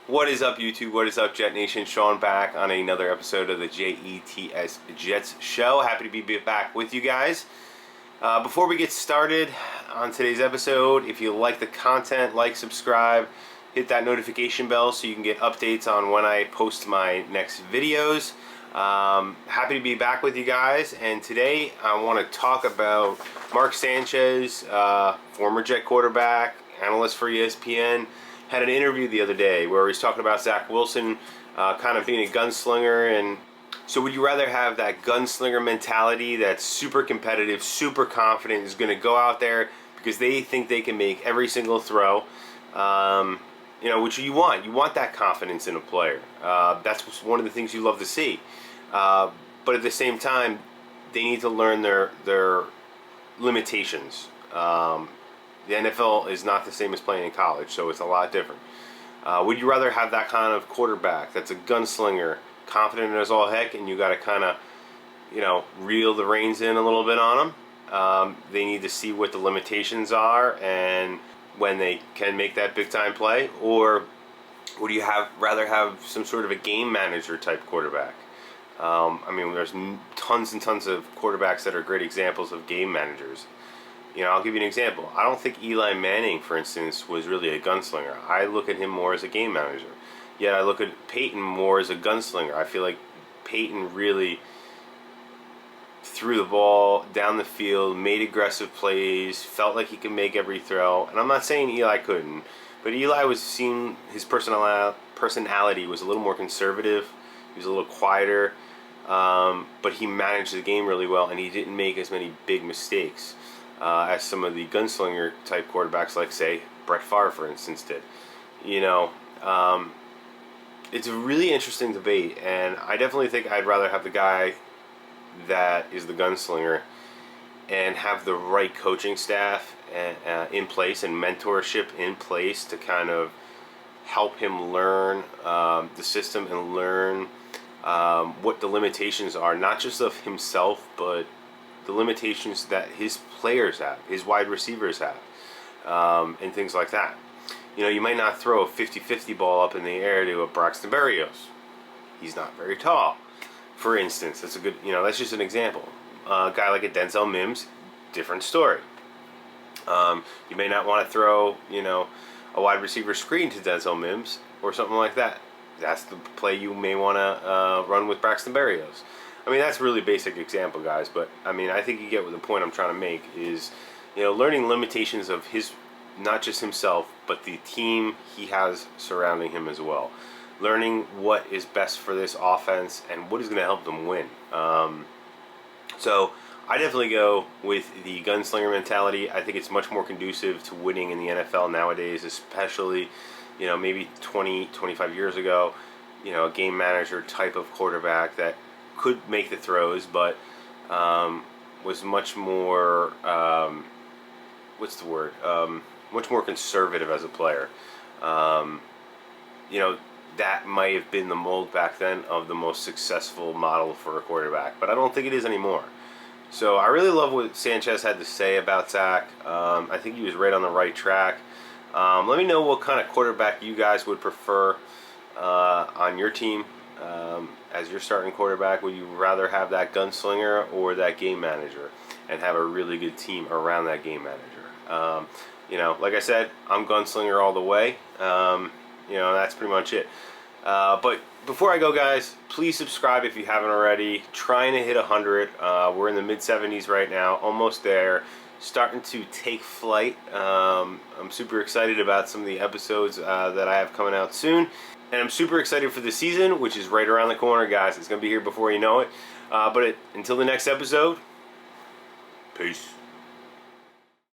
What is up, YouTube? What is up, Jet Nation? Sean back on another episode of the JETS Jets Show. Happy to be back with you guys. Before we get started on today's episode, if you like the content, like, subscribe, hit that notification bell so you can get updates on when I post my next videos. Happy to be back with you guys, and today I want to talk about Mark Sanchez, former Jet quarterback, analyst for ESPN. Had an interview the other day where he's talking about Zach Wilson kind of being a gunslinger. And so would you rather have that gunslinger mentality that's super competitive, super confident, is going to go out there because they think they can make every single throw, which you want. You want that confidence in a player. That's one of the things you love to see. But at the same time, they need to learn their limitations. The NFL is not the same as playing in college, so it's a lot different. Would you rather have that kind of quarterback that's a gunslinger, confident as all heck, and you got to kind of, reel the reins in a little bit on them? They need to see what the limitations are and when they can make that big-time play. Or would you rather have some sort of a game manager type quarterback? There's tons and tons of quarterbacks that are great examples of game managers. I'll give you an example. I don't think Eli Manning, for instance, was really a gunslinger. I look at him more as a game manager. Yet I look at Peyton more as a gunslinger. I feel like Peyton really threw the ball down the field, made aggressive plays, felt like he could make every throw. And I'm not saying Eli couldn't, but Eli was seen, his personality was a little more conservative. He was a little quieter, but he managed the game really well, and he didn't make as many big mistakes as some of the gunslinger type quarterbacks, like, say, Brett Favre, for instance, did. It's a really interesting debate, and I definitely think I'd rather have the guy that is the gunslinger and have the right coaching staff in place and mentorship in place to kind of help him learn the system and learn what the limitations are, not just of himself, but the limitations that his players have, his wide receivers have, and things like that. You might not throw a 50-50 ball up in the air to a Braxton Berrios. He's not very tall, for instance. That's a good, that's just an example. A guy like a Denzel Mims, different story. You may not want to throw, a wide receiver screen to Denzel Mims or something like that. That's the play you may want to run with Braxton Berrios. That's a really basic example, guys, but I think you get what the point I'm trying to make is, learning limitations of his, not just himself, but the team he has surrounding him as well. Learning what is best for this offense and what is going to help them win. So I definitely go with the gunslinger mentality. I think it's much more conducive to winning in the NFL nowadays, especially, maybe 20, 25 years ago, a game manager type of quarterback that could make the throws, but was much more, much more conservative as a player. That might have been the mold back then of the most successful model for a quarterback, but I don't think it is anymore. So I really love what Sanchez had to say about Zach. I think he was right on the right track. Let me know what kind of quarterback you guys would prefer on your team. As your starting quarterback, would you rather have that gunslinger or that game manager and have a really good team around that game manager? Like I said, I'm gunslinger all the way. That's pretty much it. But before I go, guys, please subscribe if you haven't already. Trying to hit 100. We're in the mid-70s right now, almost there. Starting to take flight. I'm super excited about some of the episodes that I have coming out soon. And I'm super excited for the season, which is right around the corner, guys. It's going to be here before you know it. Until the next episode, peace.